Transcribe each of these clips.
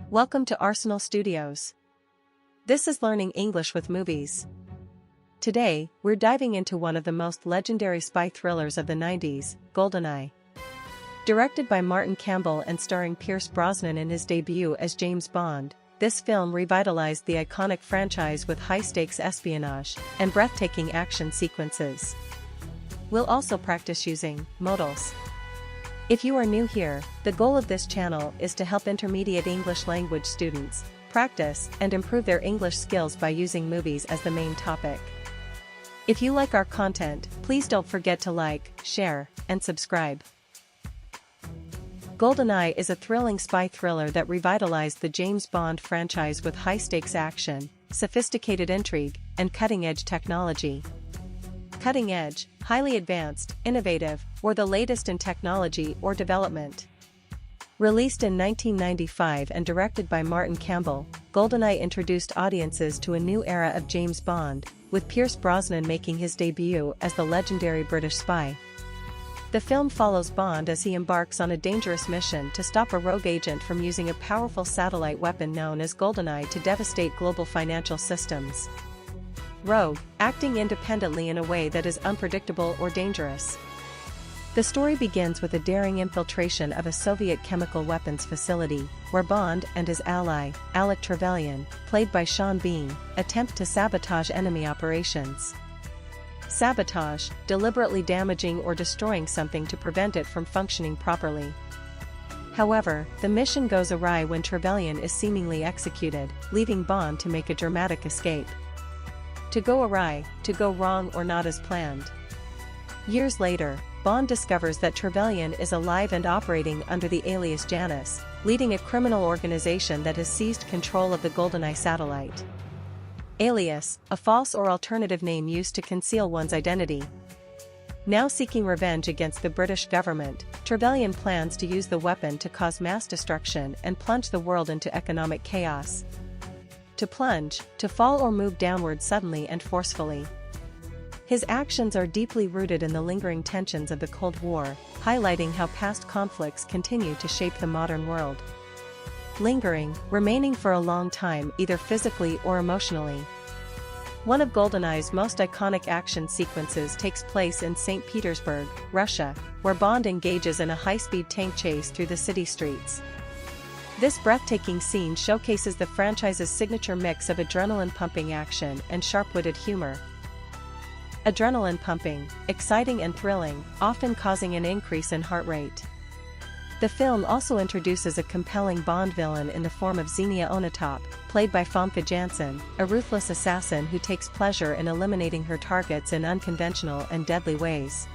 Welcome to Arsenal Studios. This is Learning English with Movies. Today, we're diving into one of the most legendary spy thrillers of the 90s, Goldeneye. Directed by Martin Campbell and starring Pierce Brosnan in his debut as James Bond, this film revitalized the iconic franchise with high-stakes espionage and breathtaking action sequences. We'll also practice using Modals. If you are new here, the goal of this channel is to help intermediate English language students practice and improve their English skills by using movies as the main topic. If you like our content, please don't forget to like, share, and subscribe. Goldeneye is a thrilling spy thriller that revitalized the James Bond franchise with high-stakes action, sophisticated intrigue, and cutting-edge technology. Cutting-edge, highly advanced, innovative, or the latest in technology or development. Released in 1995 and directed by Martin Campbell, Goldeneye introduced audiences to a new era of James Bond, with Pierce Brosnan making his debut as the legendary British spy. The film follows Bond as he embarks on a dangerous mission to stop a rogue agent from using a powerful satellite weapon known as Goldeneye to devastate global financial systems. Rogue, acting independently in a way that is unpredictable or dangerous. The story begins with a daring infiltration of a Soviet chemical weapons facility, where Bond and his ally, Alec Trevelyan, played by Sean Bean, attempt to sabotage enemy operations. Sabotage, deliberately damaging or destroying something to prevent it from functioning properly. However, the mission goes awry when Trevelyan is seemingly executed, leaving Bond to make a dramatic escape. To go awry, to go wrong or not as planned. Years later, Bond discovers that Trevelyan is alive and operating under the alias Janus, leading a criminal organization that has seized control of the Goldeneye satellite. Alias, a false or alternative name used to conceal one's identity. Now seeking revenge against the British government, Trevelyan plans to use the weapon to cause mass destruction and plunge the world into economic chaos. To plunge, to fall or move downward suddenly and forcefully. His actions are deeply rooted in the lingering tensions of the Cold War, highlighting how past conflicts continue to shape the modern world. Lingering, remaining for a long time either physically or emotionally. One of Goldeneye's most iconic action sequences takes place in St. Petersburg, Russia, where Bond engages in a high-speed tank chase through the city streets. This breathtaking scene showcases the franchise's signature mix of adrenaline-pumping action and sharp-witted humor. Adrenaline pumping, exciting and thrilling, often causing an increase in heart rate. The film also introduces a compelling Bond villain in the form of Xenia Onatopp, played by Famke Janssen, a ruthless assassin who takes pleasure in eliminating her targets in unconventional and deadly ways.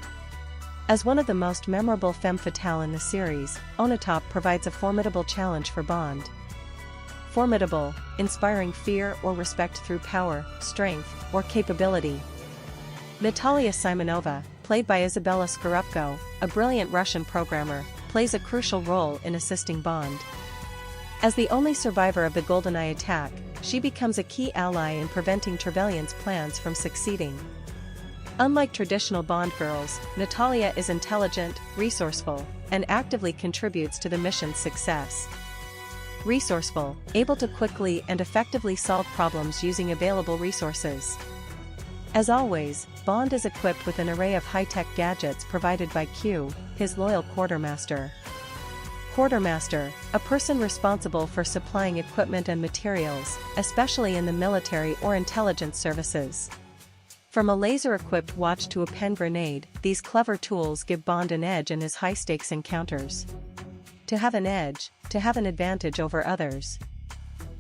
As one of the most memorable femme fatale in the series, Onatopp provides a formidable challenge for Bond. Formidable, inspiring fear or respect through power, strength, or capability. Natalia Simonova, played by Isabella Scorupco, a brilliant Russian programmer, plays a crucial role in assisting Bond. As the only survivor of the Goldeneye attack, she becomes a key ally in preventing Trevelyan's plans from succeeding. Unlike traditional Bond girls, Natalia is intelligent, resourceful, and actively contributes to the mission's success. Resourceful, able to quickly and effectively solve problems using available resources. As always, Bond is equipped with an array of high-tech gadgets provided by Q, his loyal quartermaster. Quartermaster, a person responsible for supplying equipment and materials, especially in the military or intelligence services. From a laser-equipped watch to a pen grenade, these clever tools give Bond an edge in his high-stakes encounters. To have an edge, to have an advantage over others.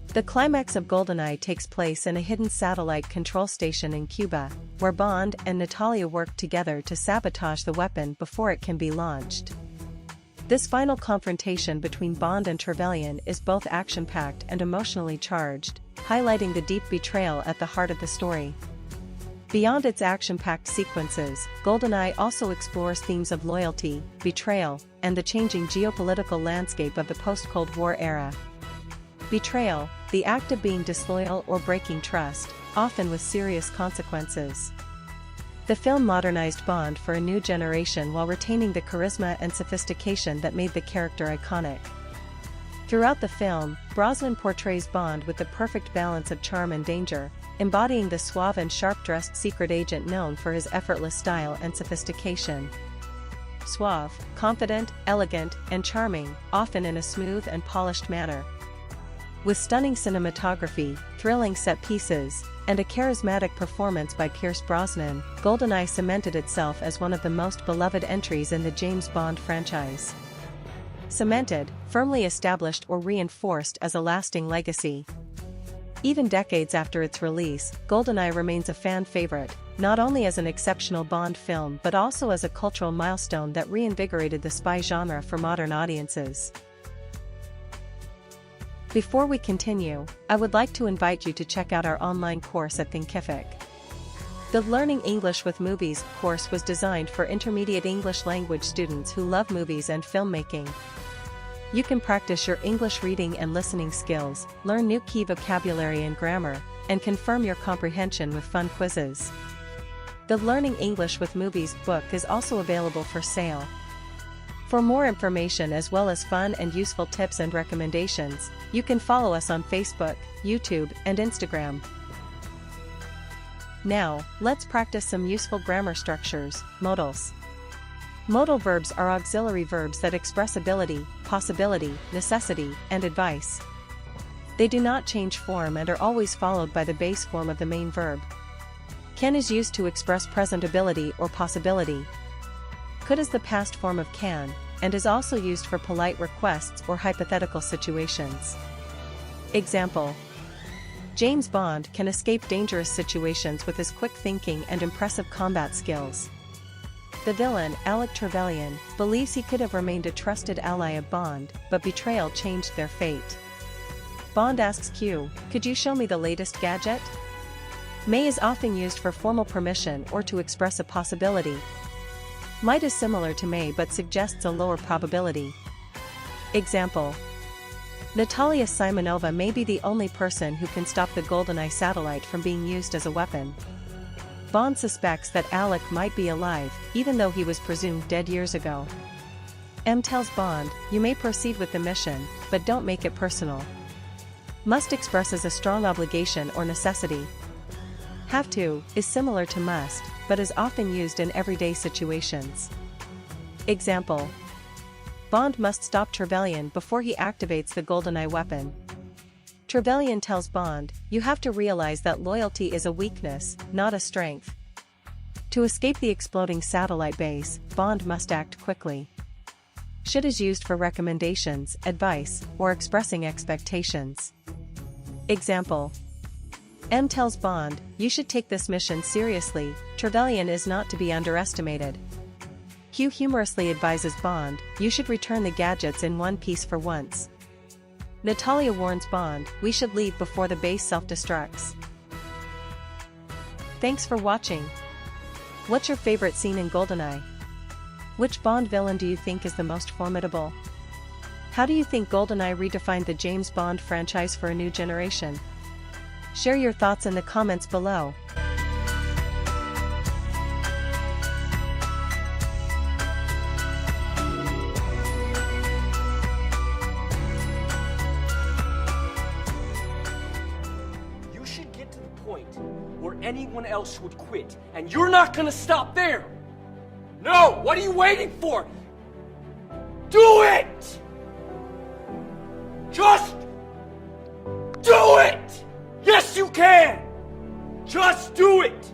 The climax of Goldeneye takes place in a hidden satellite control station in Cuba, where Bond and Natalia work together to sabotage the weapon before it can be launched. This final confrontation between Bond and Trevelyan is both action-packed and emotionally charged, highlighting the deep betrayal at the heart of the story. Beyond its action-packed sequences, Goldeneye also explores themes of loyalty, betrayal, and the changing geopolitical landscape of the post-Cold War era. Betrayal, the act of being disloyal or breaking trust, often with serious consequences. The film modernized Bond for a new generation while retaining the charisma and sophistication that made the character iconic. Throughout the film, Brosnan portrays Bond with the perfect balance of charm and danger, embodying the suave and sharp-dressed secret agent known for his effortless style and sophistication. Suave, confident, elegant, and charming, often in a smooth and polished manner. With stunning cinematography, thrilling set pieces, and a charismatic performance by Pierce Brosnan, Goldeneye cemented itself as one of the most beloved entries in the James Bond franchise. Cemented, firmly established or reinforced as a lasting legacy. Even decades after its release, Goldeneye remains a fan favorite, not only as an exceptional Bond film but also as a cultural milestone that reinvigorated the spy genre for modern audiences. Before we continue, I would like to invite you to check out our online course at THINKIFIC. The Learning English with Movies course was designed for intermediate English language students who love movies and filmmaking. You can practice your English reading and listening skills, learn new key vocabulary and grammar, and confirm your comprehension with fun quizzes. The Learning English with Movies book is also available for sale. For more information as well as fun and useful tips and recommendations, you can follow us on Facebook, YouTube, and Instagram. Now, let's practice some useful grammar structures, modals. Modal verbs are auxiliary verbs that express ability, possibility, necessity, and advice. They do not change form and are always followed by the base form of the main verb. Can is used to express present ability or possibility. Could is the past form of can, and is also used for polite requests or hypothetical situations. Example: James Bond can escape dangerous situations with his quick thinking and impressive combat skills. The villain, Alec Trevelyan, believes he could have remained a trusted ally of Bond, but betrayal changed their fate. Bond asks Q, "Could you show me the latest gadget?" May is often used for formal permission or to express a possibility. Might is similar to may but suggests a lower probability. Example: Natalia Simonova may be the only person who can stop the Goldeneye satellite from being used as a weapon. Bond suspects that Alec might be alive, even though he was presumed dead years ago. M tells Bond, "You may proceed with the mission, but don't make it personal." Must expresses a strong obligation or necessity. Have to is similar to must, but is often used in everyday situations. Example: Bond must stop Trevelyan before he activates the Goldeneye weapon. Trevelyan tells Bond, "You have to realize that loyalty is a weakness, not a strength." To escape the exploding satellite base, Bond must act quickly. Should is used for recommendations, advice, or expressing expectations. Example: M tells Bond, "You should take this mission seriously, Trevelyan is not to be underestimated." Q humorously advises Bond, "You should return the gadgets in one piece for once." Natalia warns Bond, "We should leave before the base self-destructs." Thanks for watching. What's your favorite scene in Goldeneye? Which Bond villain do you think is the most formidable? How do you think Goldeneye redefined the James Bond franchise for a new generation? Share your thoughts in the comments below. Where anyone else would quit, and you're not gonna stop there. No, what are you waiting for? Do it! Just do it! Yes, you can! Just do it!